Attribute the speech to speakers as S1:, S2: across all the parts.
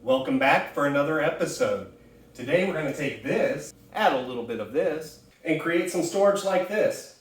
S1: Welcome back for another episode. Today we're going to take this, add a little bit of this, and create some storage like this.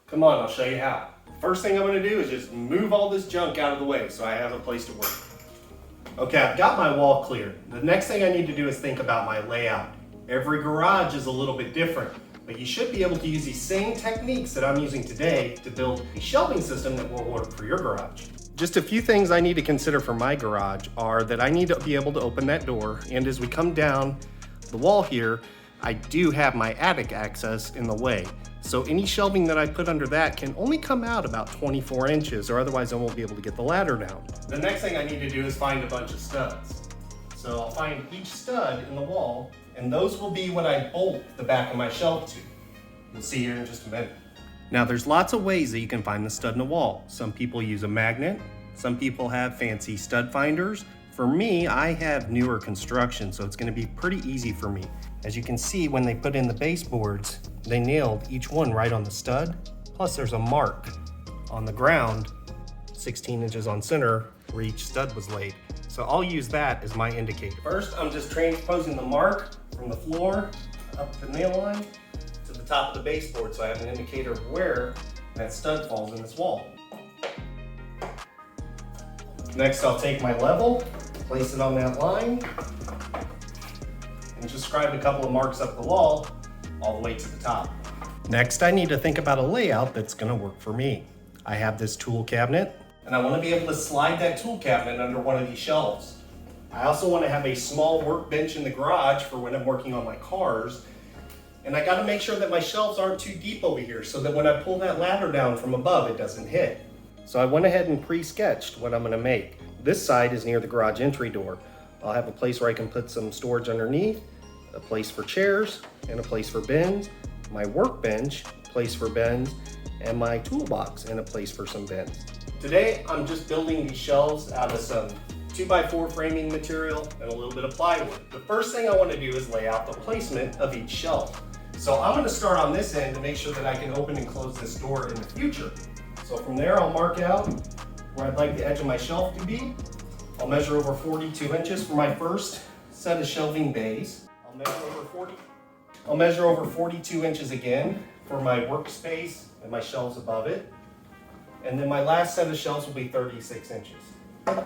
S1: Come on, I'll show you how. First thing I'm going to do is just move all this junk out of the way so I have a place to work. Okay, I've got my wall cleared. The next thing I need to do is think about my layout. Every garage is a little bit different, but you should be able to use these same techniques that I'm using today to build a shelving system that will work for your garage. Just a few things I need to consider for my garage are that I need to be able to open that door, and as we come down the wall here, I do have my attic access in the way. So any shelving that I put under that can only come out about 24 inches, or otherwise I won't be able to get the ladder down. The next thing I need to do is find a bunch of studs. So I'll find each stud in the wall, and those will be when I bolt the back of my shelf to. You'll see here in just a minute. Now there's lots of ways that you can find the stud in the wall. Some people use a magnet, some people have fancy stud finders. For me, I have newer construction, so it's going to be pretty easy for me. As you can see, when they put in the baseboards, they nailed each one right on the stud. Plus there's a mark on the ground, 16 inches on center, where each stud was laid. So I'll use that as my indicator. First, I'm just transposing the mark from the floor up the nail line to the top of the baseboard, so I have an indicator of where that stud falls in this wall. Next, I'll take my level, place it on that line, and just scribe a couple of marks up the wall all the way to the top. Next, I need to think about a layout that's going to work for me. I have this tool cabinet, and I want to be able to slide that tool cabinet under one of these shelves. I also want to have a small workbench in the garage for when I'm working on my cars. And I got to make sure that my shelves aren't too deep over here so that when I pull that ladder down from above, it doesn't hit. So I went ahead and pre-sketched what I'm going to make. This side is near the garage entry door. I'll have a place where I can put some storage underneath, a place for chairs, and a place for bins, my workbench, place for bins, and my toolbox, and a place for some bins. Today, I'm just building these shelves out of some 2x4 framing material and a little bit of plywood. The first thing I want to do is lay out the placement of each shelf. So I'm going to start on this end to make sure that I can open and close this door in the future. So from there, I'll mark out where I'd like the edge of my shelf to be. I'll measure over 42 inches for my first set of shelving bays. I'll measure over 42 inches again for my workspace and my shelves above it. And then my last set of shelves will be 36 inches.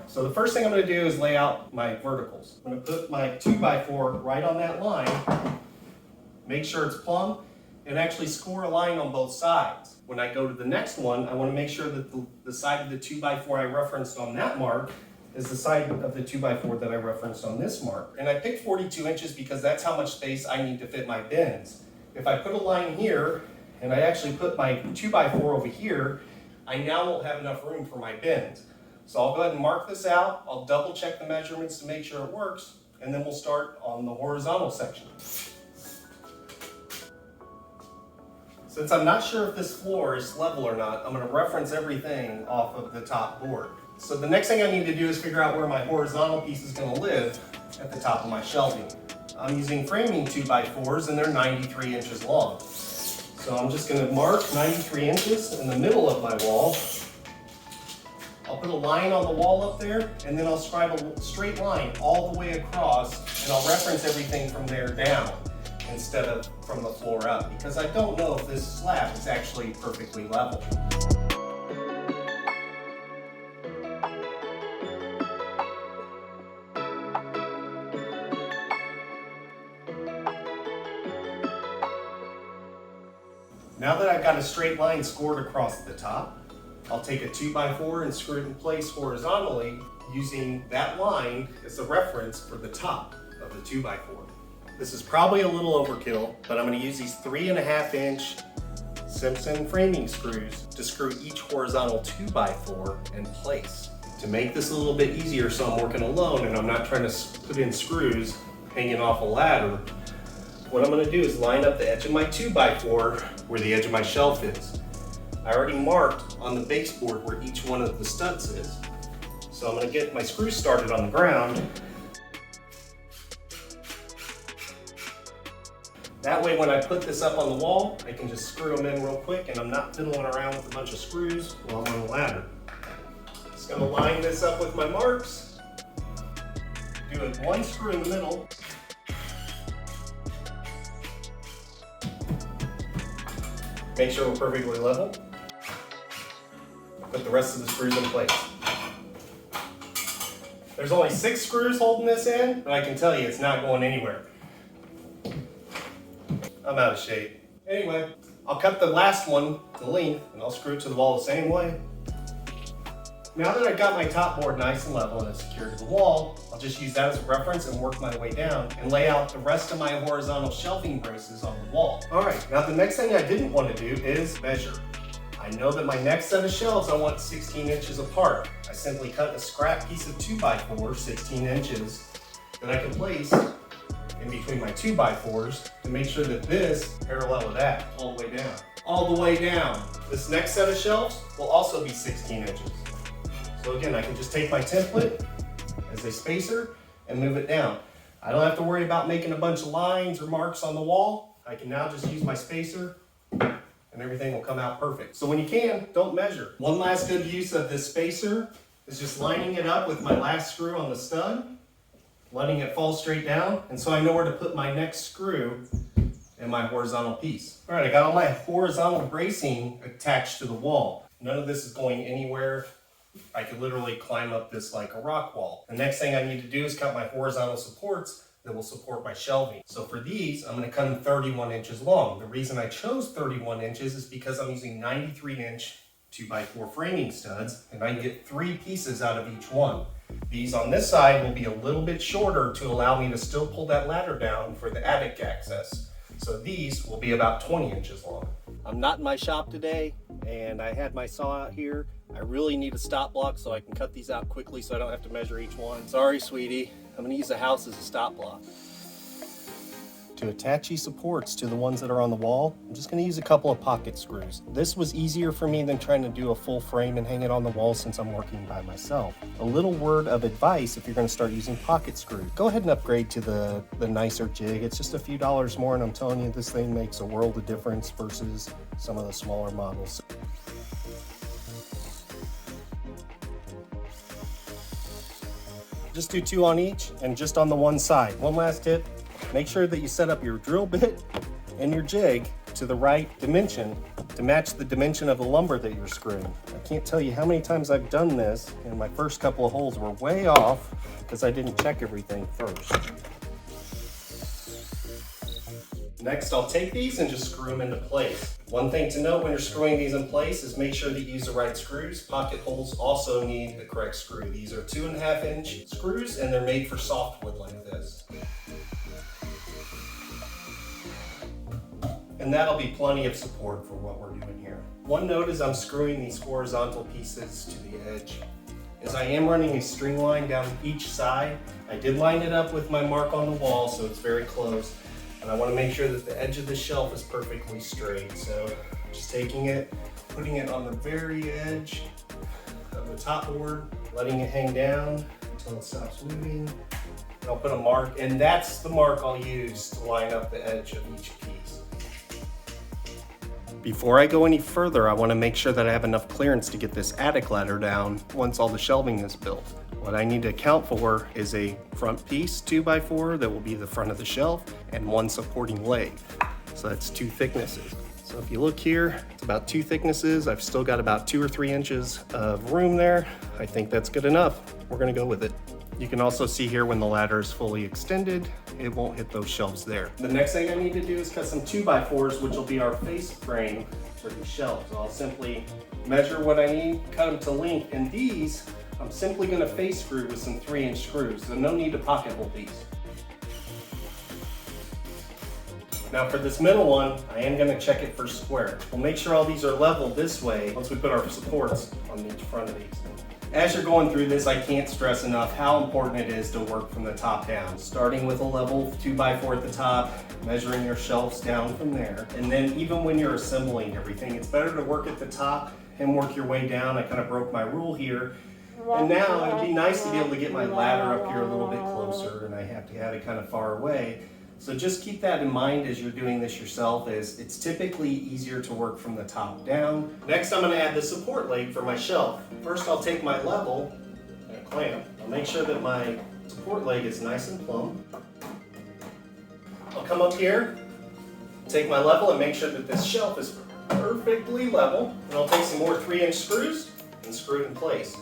S1: So the first thing I'm going to do is lay out my verticals. I'm going to put my 2x4 right on that line, make sure it's plumb, and actually score a line on both sides. When I go to the next one, I want to make sure that the side of the 2x4 I referenced on that mark is the side of the 2x4 that I referenced on this mark. And I picked 42 inches because that's how much space I need to fit my bins. If I put a line here, and I actually put my 2x4 over here, I now won't have enough room for my bins. So I'll go ahead and mark this out. I'll double check the measurements to make sure it works, and then we'll start on the horizontal section. Since I'm not sure if this floor is level or not, I'm going to reference everything off of the top board. So the next thing I need to do is figure out where my horizontal piece is going to live at the top of my shelving. I'm using framing 2x4s, and they're 93 inches long. So I'm just going to mark 93 inches in the middle of my wall. I'll put a line on the wall up there, and then I'll scribe a straight line all the way across, and I'll reference everything from there down instead of from the floor up, because I don't know if this slab is actually perfectly level. Now that I've got a straight line scored across the top, I'll take a 2x4 and screw it in place horizontally using that line as a reference for the top of the 2x4. This is probably a little overkill, but I'm going to use these 3.5-inch Simpson framing screws to screw each horizontal 2x4 in place. To make this a little bit easier so I'm working alone and I'm not trying to put in screws hanging off a ladder, what I'm going to do is line up the edge of my 2x4 where the edge of my shelf is. I already marked on the baseboard where each one of the studs is. So I'm going to get my screws started on the ground. That way when I put this up on the wall, I can just screw them in real quick and I'm not fiddling around with a bunch of screws while I'm on the ladder. Just going to line this up with my marks. do it one screw in the middle. Make sure we're perfectly level. Put the rest of the screws in place. There's only 6 screws holding this in, but I can tell you it's not going anywhere. I'm out of shape. Anyway, I'll cut the last one to length and I'll screw it to the wall the same way. Now that I've got my top board nice and level and it's secured to the wall, I'll just use that as a reference and work my way down and lay out the rest of my horizontal shelving braces on the wall. All right, now the next thing I didn't want to do is measure. I know that my next set of shelves I want 16 inches apart. I simply cut a scrap piece of 2x4, 16 inches, that I can place in between my 2x4s to make sure that this parallel with that all the way down. All the way down. This next set of shelves will also be 16 inches. So again, I can just take my template as a spacer and move it down. I don't have to worry about making a bunch of lines or marks on the wall. I can now just use my spacer and everything will come out perfect. So when you can, don't measure. One last good use of this spacer is just lining it up with my last screw on the stud, letting it fall straight down, and so I know where to put my next screw in my horizontal piece. All right, I got all my horizontal bracing attached to the wall. None of this is going anywhere. I could literally climb up this like a rock wall. The next thing I need to do is cut my horizontal supports that will support my shelving. So for these, I'm going to cut them 31 inches long. The reason I chose 31 inches is because I'm using 93-inch 2x4 framing studs, and I can get 3 pieces out of each one. These on this side will be a little bit shorter to allow me to still pull that ladder down for the attic access. So these will be about 20 inches long. I'm not in my shop today, and I had my saw out here. I really need a stop block so I can cut these out quickly so I don't have to measure each one. Sorry, sweetie. I'm gonna use the house as a stop block. To attach these supports to the ones that are on the wall, I'm just gonna use a couple of pocket screws. This was easier for me than trying to do a full frame and hang it on the wall since I'm working by myself. A little word of advice if you're gonna start using pocket screws. Go ahead and upgrade to the nicer jig. It's just a few dollars more, and I'm telling you, this thing makes a world of difference versus some of the smaller models. Just do 2 on each and just on the one side. One last tip. Make sure that you set up your drill bit and your jig to the right dimension to match the dimension of the lumber that you're screwing. I can't tell you how many times I've done this, and my first couple of holes were way off because I didn't check everything first. Next, I'll take these and just screw them into place. One thing to note when you're screwing these in place is make sure that you use the right screws. Pocket holes also need the correct screw. These are 2.5-inch screws, and they're made for softwood like this. And that'll be plenty of support for what we're doing here. One note as I'm screwing these horizontal pieces to the edge is I am running a string line down each side. I did line it up with my mark on the wall, so it's very close. And I want to make sure that the edge of the shelf is perfectly straight. So just taking it, putting it on the very edge of the top board, letting it hang down until it stops moving. And I'll put a mark, and that's the mark I'll use to line up the edge of each piece. Before I go any further, I want to make sure that I have enough clearance to get this attic ladder down once all the shelving is built. What I need to account for is a front piece 2x4 that will be the front of the shelf and one supporting leg. So that's 2 thicknesses. So if you look here, it's about 2 thicknesses. I've still got about 2 or 3 inches of room there. I think that's good enough. We're gonna go with it. You can also see here when the ladder is fully extended, it won't hit those shelves there. The next thing I need to do is cut some 2x4s, which will be our face frame for these shelves. So I'll simply measure what I need, cut them to length, and these, I'm simply gonna face screw with some 3-inch screws, so no need to pocket hole these. Now for this middle one, I am gonna check it for square. We'll make sure all these are level this way once we put our supports on each front of these. As you're going through this, I can't stress enough how important it is to work from the top down. Starting with a level 2x4 at the top, measuring your shelves down from there. And then even when you're assembling everything, it's better to work at the top and work your way down. I kind of broke my rule here. And now it'd be nice to be able to get my ladder up here a little bit closer, and I have to have it kind of far away. So just keep that in mind as you're doing this yourself, as it's typically easier to work from the top down. Next, I'm going to add the support leg for my shelf. First, I'll take my level and a clamp. I'll make sure that my support leg is nice and plumb. I'll come up here, take my level and make sure that this shelf is perfectly level. And I'll take some more 3-inch screws and screw it in place.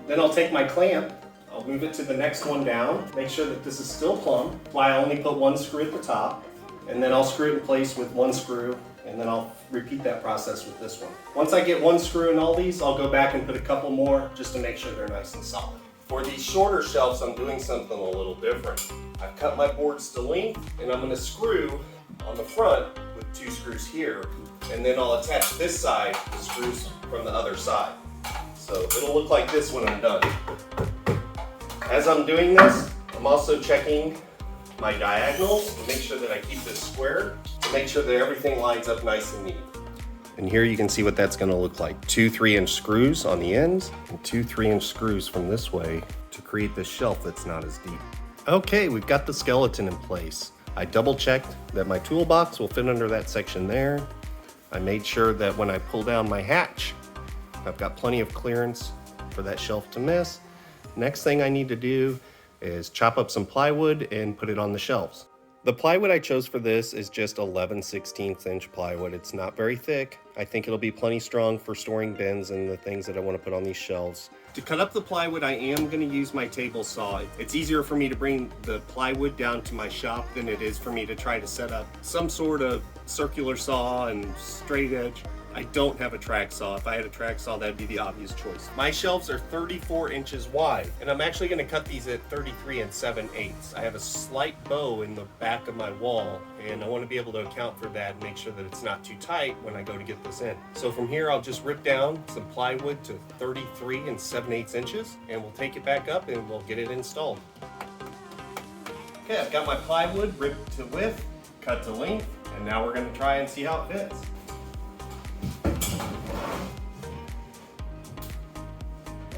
S1: Then I'll take my clamp, I'll move it to the next one down, make sure that this is still plumb. That's why I only put one screw at the top. And then I'll screw it in place with one screw, and then I'll repeat that process with this one. Once I get one screw in all these, I'll go back and put a couple more just to make sure they're nice and solid. For these shorter shelves, I'm doing something a little different. I've cut my boards to length, and I'm going to screw on the front with 2 screws here, and then I'll attach this side to screws from the other side. So it'll look like this when I'm done. As I'm doing this, I'm also checking my diagonals to make sure that I keep this square, to make sure that everything lines up nice and neat. And here you can see what that's going to look like. 2 3-inch screws on the ends and 2 3-inch screws from this way to create this shelf that's not as deep. Okay, we've got the skeleton in place. I double checked that my toolbox will fit under that section there. I made sure that when I pull down my hatch, I've got plenty of clearance for that shelf to miss. Next thing I need to do is chop up some plywood and put it on the shelves. The plywood I chose for this is just 11/16" plywood. It's not very thick. I think it'll be plenty strong for storing bins and the things that I want to put on these shelves. To cut up the plywood, I am going to use my table saw. It's easier for me to bring the plywood down to my shop than it is for me to try to set up some sort of circular saw and straight edge. I don't have a track saw. If I had a track saw, that'd be the obvious choice. My shelves are 34 inches wide, and I'm actually gonna cut these at 33 7/8. I have a slight bow in the back of my wall, and I wanna be able to account for that and make sure that it's not too tight when I go to get this in. So from here, I'll just rip down some plywood to 33 7/8 inches, and we'll take it back up and we'll get it installed. Okay, I've got my plywood ripped to width, cut to length, and now we're gonna try and see how it fits.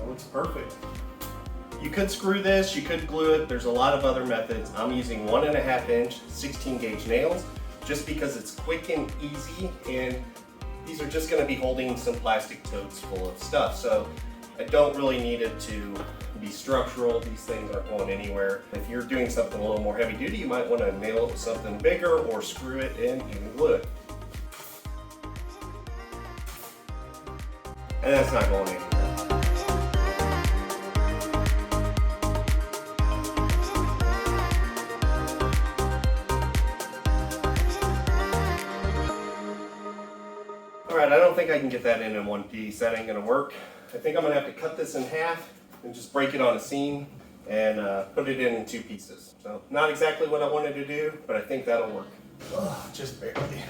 S1: Looks perfect. You could screw this, you could glue it. There's a lot of other methods. I'm using 1.5-inch 16-gauge nails just because it's quick and easy, and these are just going to be holding some plastic totes full of stuff. So I don't really need it to be structural. These things aren't going anywhere. If you're doing something a little more heavy duty, you might want to nail it with something bigger or screw it in and glue it. And that's not going anywhere. Alright, I don't think I can get that in one piece. That ain't gonna work. I think I'm gonna have to cut this in half and just break it on a seam and put it in 2 pieces. So, not exactly what I wanted to do, but I think that'll work. Oh, just barely.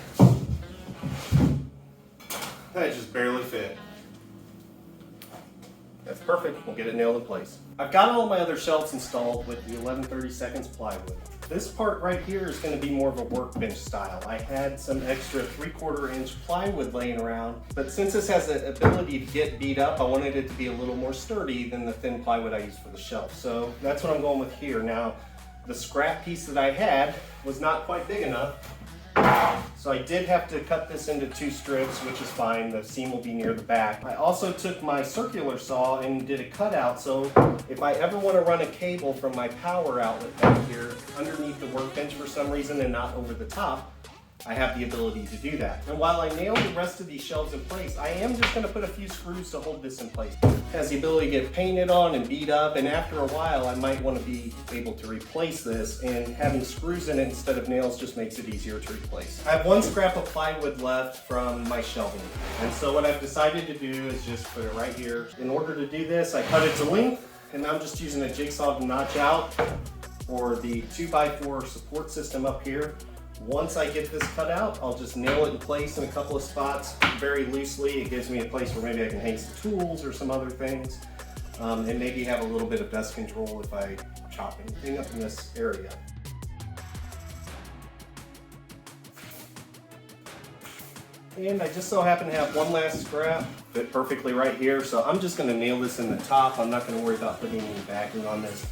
S1: That just barely fit. That's perfect. We'll get it nailed in place. I've got all my other shelves installed with the 11/32 plywood. This part right here is going to be more of a workbench style. I had some extra 3/4-inch plywood laying around, but since this has the ability to get beat up, I wanted it to be a little more sturdy than the thin plywood I use for the shelf. So that's what I'm going with here. Now, the scrap piece that I had was not quite big enough, so I did have to cut this into 2 strips, which is fine. The seam will be near the back. I also took my circular saw and did a cutout, so if I ever want to run a cable from my power outlet back here underneath the workbench for some reason and not over the top, I have the ability to do that. And while I nail the rest of these shelves in place, I am just going to put a few screws to hold this in place. It has the ability to get painted on and beat up, and after a while I might want to be able to replace this, and having screws in it instead of nails just makes it easier to replace. I have 1 scrap of plywood left from my shelving, and so what I've decided to do is just put it right here. In order to do this, I cut it to length, and I'm just using a jigsaw to notch out for the 2x4 support system up here. Once I get this cut out, I'll just nail it in place in a couple of spots very loosely. It gives me a place where maybe I can hang some tools or some other things, and maybe have a little bit of dust control if I chop anything up in this area. And I just so happen to have 1 last scrap fit perfectly right here, so I'm just going to nail this in the top. I'm not going to worry about putting any backing on this.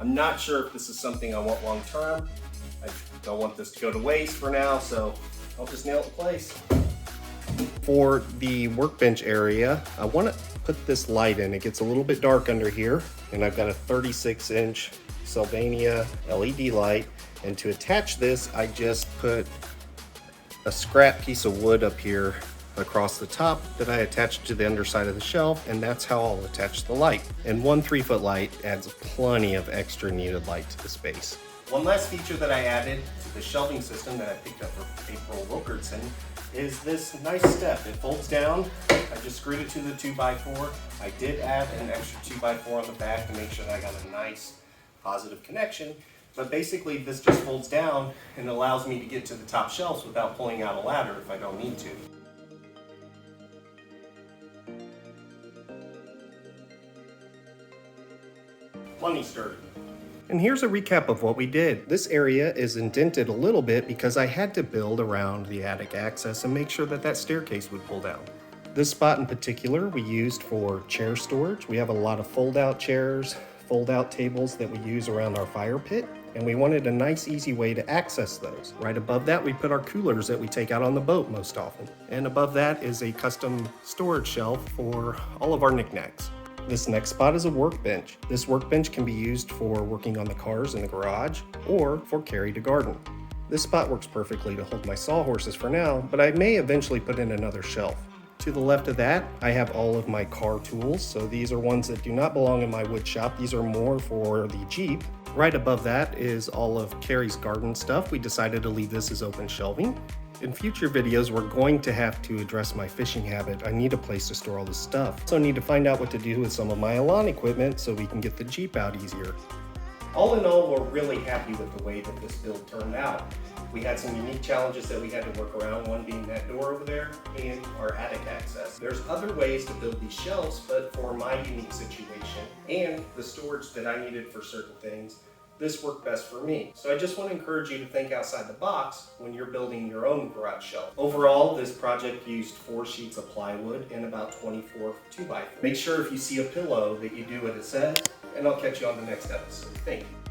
S1: I'm not sure if this is something I want long term. I don't want this to go to waste for now, so I'll just nail it in place. For the workbench area, I want to put this light in. It gets a little bit dark under here. and I've got a 36-inch Shelving LED light. And to attach this, I just put a scrap piece of wood up here across the top that I attached to the underside of the shelf, and that's how I'll attach the light. And one 3-foot light adds plenty of extra needed light to the space. One last feature that I added to the shelving system that I picked up from April Wilkerson is this nice step. It folds down. I just screwed it to the 2x4. I did add an extra 2x4 on the back to make sure that I got a nice positive connection. But basically this just folds down and allows me to get to the top shelves without pulling out a ladder if I don't need to. Plenty sturdy. And here's a recap of what we did. This area is indented a little bit because I had to build around the attic access and make sure that that staircase would pull down. This spot in particular we used for chair storage. We have a lot of fold-out chairs, fold-out tables that we use around our fire pit, and we wanted a nice easy way to access those. Right above that we put our coolers that we take out on the boat most often. And above that is a custom storage shelf for all of our knickknacks. This next spot is a workbench. This workbench can be used for working on the cars in the garage or for carry to garden. This spot works perfectly to hold my sawhorses for now, but I may eventually put in another shelf. To the left of that, I have all of my car tools. So these are ones that do not belong in my wood shop. These are more for the Jeep. Right above that is all of Carrie's garden stuff. We decided to leave this as open shelving. In future videos, we're going to have to address my fishing habit. I need a place to store all this stuff. Also need to find out what to do with some of my lawn equipment so we can get the Jeep out easier. All in all, we're really happy with the way that this build turned out. We had some unique challenges that we had to work around, one being that door over there and our attic access. There's other ways to build these shelves, but for my unique situation and the storage that I needed for certain things, this worked best for me. So I just want to encourage you to think outside the box when you're building your own garage shelf. Overall, this project used 4 sheets of plywood and about 24 2x4. Make sure if you see a pillow that you do what it says, and I'll catch you on the next episode. Thank you.